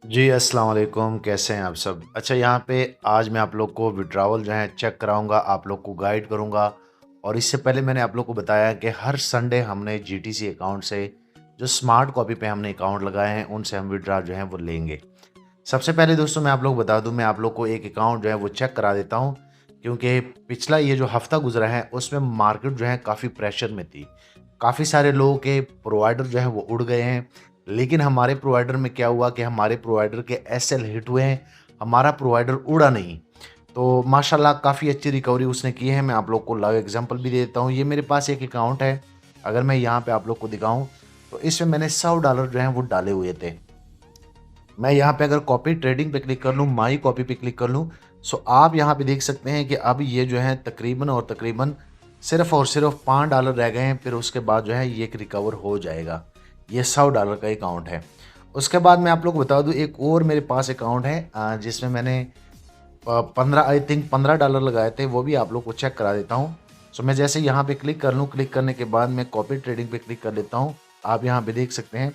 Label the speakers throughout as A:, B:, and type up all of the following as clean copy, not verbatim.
A: जी, अस्सलाम वालेकुम, कैसे हैं आप सब? अच्छा, यहाँ पे आज मैं आप लोग को विड्रॉवल जो है चेक कराऊँगा, आप लोग को गाइड करूँगा। और इससे पहले मैंने आप लोग को बताया कि हर संडे हमने जीटीसी अकाउंट से जो स्मार्ट कॉपी पे हमने अकाउंट लगाए हैं, उनसे हम विड्रॉ जो है वो लेंगे। सबसे पहले दोस्तों मैं आप लोग को बता दूँ, मैं आप लोग को एक अकाउंट जो है वो चेक करा देता हूँ, क्योंकि पिछला ये जो हफ़्ता गुज़रा है, उसमें मार्केट जो है काफ़ी प्रेशर में थी। काफ़ी सारे लोगों के प्रोवाइडर जो हैं वो उड़ गए हैं, लेकिन हमारे प्रोवाइडर में क्या हुआ कि हमारे प्रोवाइडर के एसएल हिट हुए हैं, हमारा प्रोवाइडर उड़ा नहीं। तो माशाल्लाह काफ़ी अच्छी रिकवरी उसने की है, मैं आप लोग को लाइव एग्ज़ाम्पल भी दे देता हूँ। ये मेरे पास एक अकाउंट है, अगर मैं यहाँ पे आप लोग को दिखाऊँ, तो इसमें मैंने $100 जो हैं वो डाले हुए थे। मैं यहाँ पे अगर कॉपी ट्रेडिंग पे क्लिक कर लूँ, माई कॉपी पे क्लिक कर लूँ, सो आप यहाँ पे देख सकते हैं कि अब ये जो है तकरीबन और तकरीबन सिर्फ़ और सिर्फ़ $5 रह गए हैं, फिर उसके बाद जो है ये रिकवर हो जाएगा। ये $100 का अकाउंट है। उसके बाद मैं आप लोग को बता दूँ, एक और मेरे पास अकाउंट है जिसमें मैंने 15 आई थिंक $15 लगाए थे, वो भी आप लोग को चेक करा देता हूँ। सो मैं जैसे यहाँ पे क्लिक कर लूँ, क्लिक करने के बाद मैं कॉपी ट्रेडिंग पे क्लिक कर देता हूँ। आप यहाँ पे देख सकते हैं,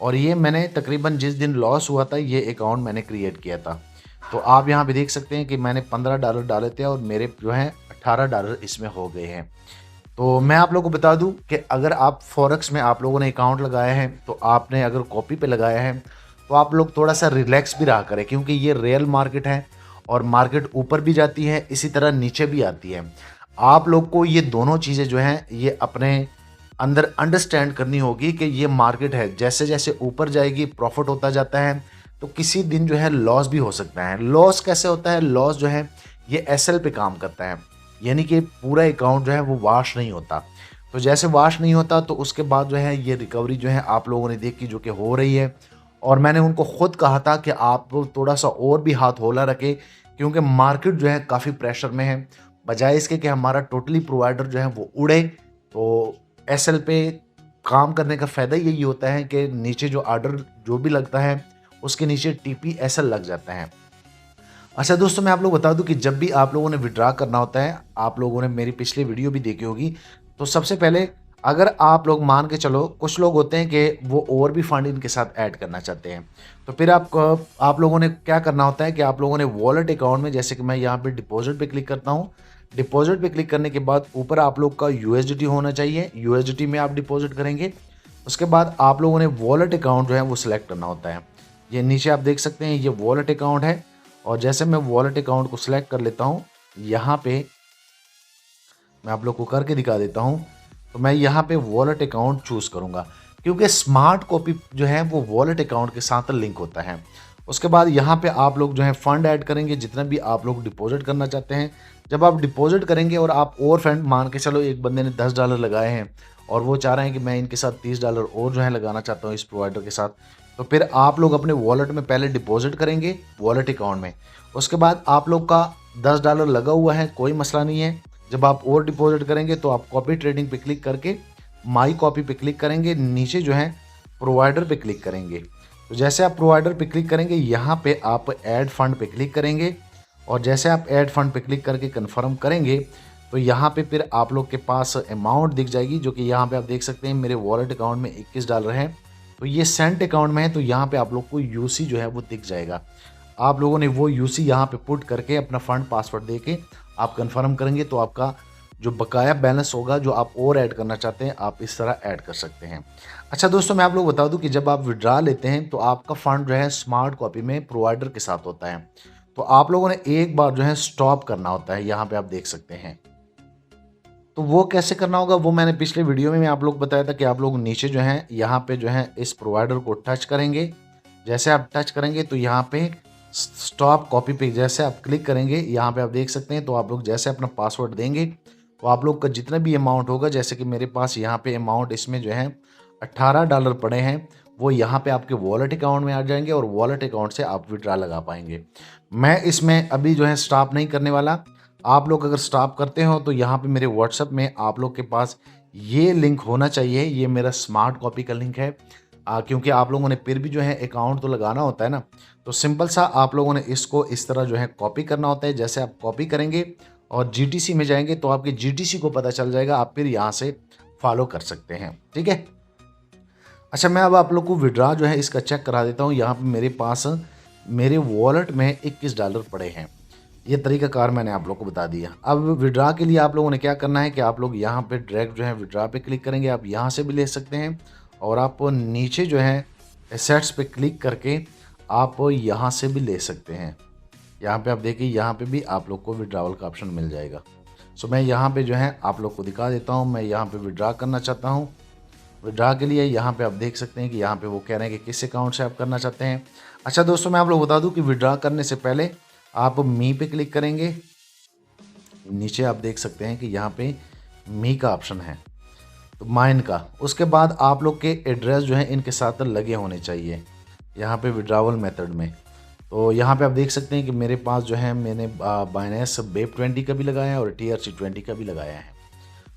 A: और ये मैंने तकरीबन जिस दिन लॉस हुआ था, ये अकाउंट मैंने क्रिएट किया था। तो आप यहाँ पे देख सकते हैं कि मैंने $15 डाले थे और मेरे जो हैं $18 इसमें हो गए हैं। तो मैं आप लोगों को बता दूं कि अगर आप फॉरेक्स में आप लोगों ने अकाउंट लगाया है, तो आपने अगर कॉपी पे लगाया है, तो आप लोग थोड़ा सा रिलैक्स भी रहा करें, क्योंकि ये रियल मार्केट है और मार्केट ऊपर भी जाती है, इसी तरह नीचे भी आती है। आप लोग को ये दोनों चीज़ें जो हैं ये अपने अंदर अंडरस्टैंड करनी होगी कि ये मार्केट है, जैसे जैसे ऊपर जाएगी प्रॉफिट होता जाता है, तो किसी दिन जो है लॉस भी हो सकता है। लॉस कैसे होता है? लॉस जो है ये एसएल पे काम करता है, यानी कि पूरा अकाउंट जो है वो वॉश नहीं होता। तो जैसे वॉश नहीं होता, तो उसके बाद जो है ये रिकवरी जो है आप लोगों ने देखी जो कि हो रही है। और मैंने उनको खुद कहा था कि आप थोड़ा सा और भी हाथ होला रखें, क्योंकि मार्केट जो है काफ़ी प्रेशर में है। बजाय इसके कि हमारा टोटली प्रोवाइडर जो है वो उड़े, तो एसएल पे काम करने का फ़ायदा यही होता है कि नीचे जो ऑर्डर जो भी लगता है, उसके नीचे टीपी एसएल लग जाता है। अच्छा दोस्तों, मैं आप लोग बता दूं कि जब भी आप लोगों ने विड्रा करना होता है, आप लोगों ने मेरी पिछली वीडियो भी देखी होगी, तो सबसे पहले अगर आप लोग मान के चलो, कुछ लोग होते हैं कि वो और भी फंड इनके साथ ऐड करना चाहते हैं, तो फिर आप लोगों ने क्या करना होता है कि आप लोगों ने वॉलेट अकाउंट में, जैसे कि मैं यहाँ पे डिपॉजिट पे क्लिक करता हूँ, डिपॉजिट पे क्लिक करने के बाद ऊपर आप लोग का यूएसडीटी होना चाहिए, यूएसडीटी में आप डिपॉजिट करेंगे। उसके बाद आप लोगों ने वॉलेट अकाउंट जो है वो सिलेक्ट करना होता है। ये नीचे आप देख सकते हैं, ये वॉलेट अकाउंट है। और जैसे मैं वॉलेट अकाउंट को सिलेक्ट कर लेता हूँ, यहाँ पे मैं आप लोग को करके दिखा देता हूँ। तो मैं यहाँ पे वॉलेट अकाउंट चूज़ करूँगा, क्योंकि स्मार्ट कॉपी जो है वो वॉलेट अकाउंट के साथ लिंक होता है। उसके बाद यहाँ पे आप लोग जो है फंड ऐड करेंगे, जितना भी आप लोग डिपॉजिट करना चाहते हैं। जब आप डिपॉजिट करेंगे और आप और फंड, मान के चलो एक बंदे ने $10 लगाए हैं और वो चाह रहे हैं कि मैं इनके साथ $30 और जो है लगाना चाहता हूँ इस प्रोवाइडर के साथ, तो फिर आप लोग अपने वॉलेट में पहले डिपॉजिट करेंगे, वॉलेट अकाउंट में। उसके बाद आप लोग का $10 लगा हुआ है, कोई मसला नहीं है। जब आप और डिपॉजिट करेंगे तो आप कॉपी ट्रेडिंग पे क्लिक करके माई कॉपी पे क्लिक करेंगे, नीचे जो है प्रोवाइडर पे क्लिक करेंगे। तो जैसे आप प्रोवाइडर पे क्लिक करेंगे, यहाँ पे आप ऐड फंड पे क्लिक करेंगे, और जैसे आप ऐड फंड पे क्लिक करके कंफर्म करेंगे, तो यहाँ पे फिर आप लोग के पास अमाउंट दिख जाएगी, जो कि यहाँ पे आप देख सकते हैं मेरे वॉलेट अकाउंट में $21 है। तो ये सेंट अकाउंट में है, तो यहाँ पे आप लोग को यूसी जो है वो दिख जाएगा। आप लोगों ने वो यूसी यहाँ पे पुट करके अपना फंड पासवर्ड दे के आप कंफर्म करेंगे, तो आपका जो बकाया बैलेंस होगा, जो आप और ऐड करना चाहते हैं, आप इस तरह ऐड कर सकते हैं। अच्छा दोस्तों, मैं आप लोग बता दूं कि जब आप विड्रा लेते हैं, तो आपका फंड जो है स्मार्ट कॉपी में प्रोवाइडर के साथ होता है। तो आप लोगों ने एक बार जो है स्टॉप करना होता है, यहाँ पे आप देख सकते हैं। तो वो कैसे करना होगा, वो मैंने पिछले वीडियो में मैं आप लोग बताया था कि आप लोग नीचे जो है यहाँ पे जो है इस प्रोवाइडर को टच करेंगे। जैसे आप टच करेंगे, तो यहाँ पे स्टॉप कॉपी पे जैसे आप क्लिक करेंगे, यहाँ पे आप देख सकते हैं, तो आप लोग जैसे अपना पासवर्ड देंगे, तो आप लोग का जितना भी अमाउंट होगा, जैसे कि मेरे पास यहाँ पे अमाउंट इसमें जो है $18 पड़े हैं, वो यहाँ पे आपके वॉलेट अकाउंट में आ जाएंगे और वॉलेट अकाउंट से आप विड्रा लगा पाएंगे। मैं इसमें अभी जो है स्टॉप नहीं करने वाला। आप लोग अगर स्टॉप करते हो, तो यहाँ पे मेरे व्हाट्सएप में आप लोग के पास ये लिंक होना चाहिए, ये मेरा स्मार्ट कॉपी का लिंक है। क्योंकि आप लोगों ने फिर भी जो है अकाउंट तो लगाना होता है ना, तो सिंपल सा आप लोगों ने इसको इस तरह जो है कॉपी करना होता है। जैसे आप कॉपी करेंगे और जीटीसी में जाएंगे, तो आपके जीटीसी को पता चल जाएगा, आप फिर यहाँ से फॉलो कर सकते हैं, ठीक है। अच्छा, मैं अब आप लोग को विड्रा जो है इसका चेक करा देता हूँ। यहाँ पे मेरे पास मेरे वॉलेट में $21 पड़े हैं। ये तरीक़ाकार मैंने आप लोग को बता दिया। अब विड्रा के लिए आप लोगों ने क्या करना है कि आप लोग यहाँ पे डायरेक्ट जो है विड्रा पे क्लिक करेंगे। आप यहाँ से भी ले सकते हैं और आप नीचे जो है एसेट्स पे क्लिक करके आप यहाँ से भी ले सकते हैं। यहाँ पे आप देखिए, यहाँ पे भी आप लोग को विड्रावल का ऑप्शन मिल जाएगा। सो मैं यहाँ पे जो है आप लोग को दिखा देता हूँ। मैं यहाँ पे विड्रा करना चाहता हूँ। विड्रा के लिए यहाँ पे आप देख सकते हैं कि यहाँ पे वो कह रहे हैं कि किस अकाउंट से आप करना चाहते हैं। अच्छा दोस्तों, मैं आप लोग बता दूँ कि विड्रा करने से पहले आप मी पे क्लिक करेंगे। नीचे आप देख सकते हैं कि यहाँ पे मी का ऑप्शन है, तो माइन का। उसके बाद आप लोग के एड्रेस जो है इनके साथ लगे होने चाहिए यहाँ पे विड्रावल मेथड में। तो यहाँ पे आप देख सकते हैं कि मेरे पास जो है मैंने बाइनेंस बेप 20 का भी लगाया है और TRC20 का भी लगाया है।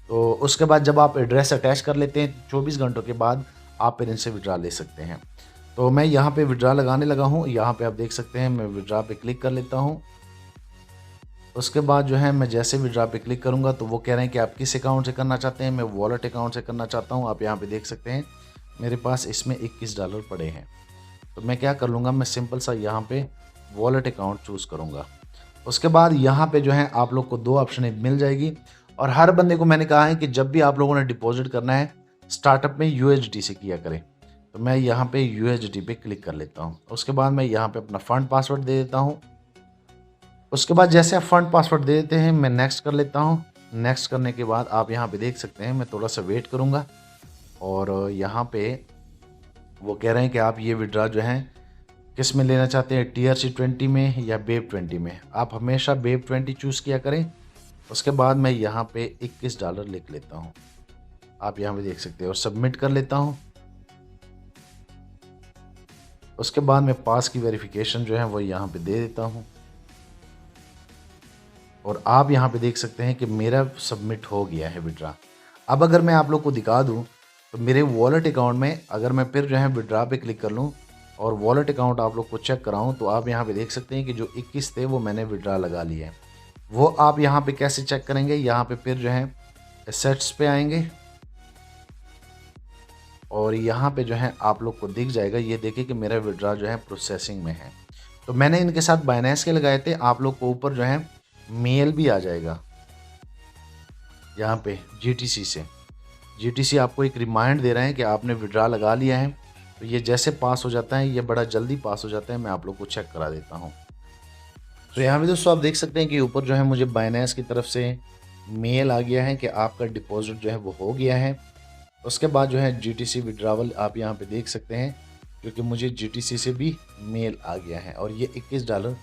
A: तो उसके बाद जब आप एड्रेस अटैच कर लेते हैं 24 घंटों के बाद आप फिर इनसे विड्रा ले सकते हैं। तो मैं यहाँ पे विड्रा लगाने लगा हूँ। यहाँ पे आप देख सकते हैं मैं विड्रा पे क्लिक कर लेता हूँ। उसके बाद जो है मैं जैसे विड्रा पे क्लिक करूँगा तो वो कह रहे हैं कि आप किस अकाउंट से करना चाहते हैं। मैं वॉलेट अकाउंट से करना चाहता हूँ। आप यहाँ पे देख सकते हैं मेरे पास इसमें $21 पड़े हैं। तो मैं क्या कर लूँगा, मैं सिंपल सा यहाँ पे वॉलेट अकाउंट चूज़ करूँगा। उसके बाद यहाँ पे जो है आप लोग को 2 ऑप्शन मिल जाएगी और हर बंदे को मैंने कहा है कि जब भी आप लोगों ने डिपॉजिट करना है स्टार्टअप में USD से किया करें। तो मैं यहाँ पे USD पे क्लिक कर लेता हूँ। उसके बाद मैं यहाँ पे अपना फंड पासवर्ड दे देता हूँ। उसके बाद जैसे आप फंड पासवर्ड दे देते हैं मैं नेक्स्ट कर लेता हूँ। नेक्स्ट करने के बाद आप यहाँ पे देख सकते हैं मैं थोड़ा सा वेट करूँगा और यहाँ पे वो कह रहे हैं कि आप ये विड्रा जो है किस में लेना चाहते हैं, TRC20 में या बेप 20 में। आप हमेशा बेप 20 चूज़ किया करें। उसके बाद मैं यहाँ पे $21 लिख लेता हूँ। आप यहाँ पे देख सकते हैं और सबमिट कर लेता हूँ। उसके बाद मैं पास की वेरिफिकेशन जो है वो यहाँ पे दे देता हूँ और आप यहाँ पे देख सकते हैं कि मेरा सबमिट हो गया है विड्रा। अब अगर मैं आप लोग को दिखा दूँ तो मेरे वॉलेट अकाउंट में अगर मैं फिर जो है विड्रा पे क्लिक कर लूँ और वॉलेट अकाउंट आप लोग को चेक कराऊँ तो आप यहाँ पे देख सकते हैं कि जो 21 थे वो मैंने विड्रा लगा लिए हैं। वो आप यहाँ पे कैसे चेक करेंगे, यहाँ पे फिर जो है एसेट्स पे आएंगे और यहाँ पे जो है आप लोग को दिख जाएगा, ये देखिए कि मेरा विड्रा जो है प्रोसेसिंग में है। तो मैंने इनके साथ बाइनेंस के लगाए थे। आप लोग को ऊपर जो है मेल भी आ जाएगा यहाँ पे GTC से। GTC आपको एक रिमाइंड दे रहे हैं कि आपने विड्रा लगा लिया है। तो ये जैसे पास हो जाता है, ये बड़ा जल्दी पास हो जाता है। मैं आप लोग को चेक करा देता हूँ। तो यहाँ पे दोस्तों आप देख सकते हैं कि ऊपर जो है मुझे बाइनेंस की तरफ से मेल आ गया है कि आपका डिपॉजिट जो है वो हो गया है। उसके बाद जो है GTC विड्रावल आप यहाँ पे देख सकते हैं, क्योंकि मुझे GTC से भी मेल आ गया है और ये $21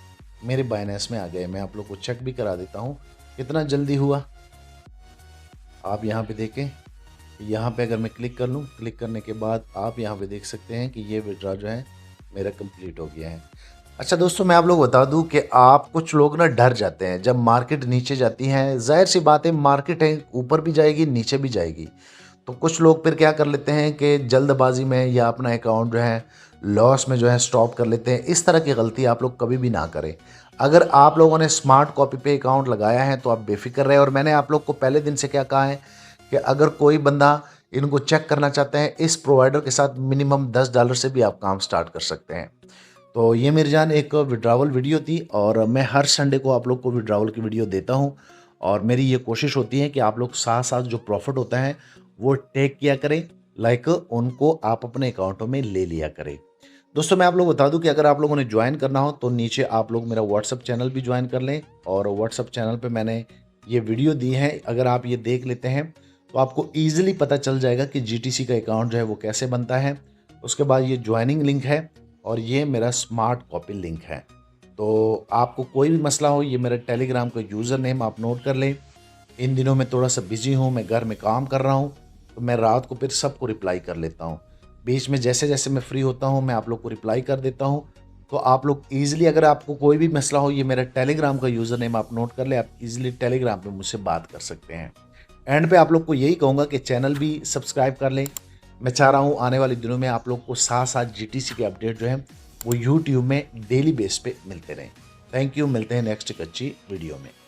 A: मेरे बाइनेंस में आ गए। मैं आप लोग को चेक भी करा देता हूँ कितना जल्दी हुआ। आप यहाँ पे देखें, यहाँ पे अगर मैं क्लिक कर लूँ, क्लिक करने के बाद आप यहाँ पे देख सकते हैं कि ये विड्रा जो है मेरा कंप्लीट हो गया है। अच्छा दोस्तों, मैं आप लोग बता दूं कि आप कुछ लोग ना डर जाते हैं जब मार्केट नीचे जाती है। जाहिर सी बात है, मार्केट है ऊपर भी जाएगी नीचे भी जाएगी। तो कुछ लोग फिर क्या कर लेते हैं कि जल्दबाजी में या अपना अकाउंट जो है लॉस में जो है स्टॉप कर लेते हैं। इस तरह की गलती आप लोग कभी भी ना करें। अगर आप लोगों ने स्मार्ट कॉपी पे अकाउंट लगाया है तो आप बेफिक्र रहे। और मैंने आप लोग को पहले दिन से क्या कहा है कि अगर कोई बंदा इनको चेक करना चाहते हैं, इस प्रोवाइडर के साथ मिनिमम $10 से भी आप काम स्टार्ट कर सकते हैं। तो ये मेरी जान एक विड्रावल वीडियो थी और मैं हर संडे को आप लोग को विड्रावल की वीडियो देता हूँ और मेरी ये कोशिश होती है कि आप लोग साथ साथ जो प्रॉफिट होता है वो टेक किया करें, लाइक उनको आप अपने अकाउंटों में ले लिया करें। दोस्तों मैं आप लोग बता दूं कि अगर आप लोगों ने ज्वाइन करना हो तो नीचे आप लोग मेरा व्हाट्सअप चैनल भी ज्वाइन कर लें और व्हाट्सअप चैनल पे मैंने ये वीडियो दी है। अगर आप ये देख लेते हैं तो आपको ईजिली पता चल जाएगा कि GTC का अकाउंट जो है वो कैसे बनता है। उसके बाद ये ज्वाइनिंग लिंक है और ये मेरा स्मार्ट कॉपी लिंक है। तो आपको कोई भी मसला हो, ये मेरा टेलीग्राम का यूज़र नेम आप नोट कर लें। इन दिनों मैं थोड़ा सा बिजी हूँ, मैं घर में काम कर रहा हूँ, तो मैं रात को फिर सबको रिप्लाई कर लेता हूँ। बीच में जैसे जैसे मैं फ्री होता हूँ मैं आप लोग को रिप्लाई कर देता हूँ। तो आप लोग ईजिली, अगर आपको कोई भी मसला हो, ये मेरा टेलीग्राम का यूज़र नेम आप नोट कर ले, आप ईजिली टेलीग्राम पे मुझसे बात कर सकते हैं। एंड पे आप लोग को यही कहूँगा कि चैनल भी सब्सक्राइब कर लें। मैं चाह रहा हूँ आने वाले दिनों में आप लोग को साथ साथ GTC के अपडेट जो है वो YouTube में डेली बेस पे मिलते रहें। थैंक यू, मिलते हैं नेक्स्ट एक अच्छी वीडियो में।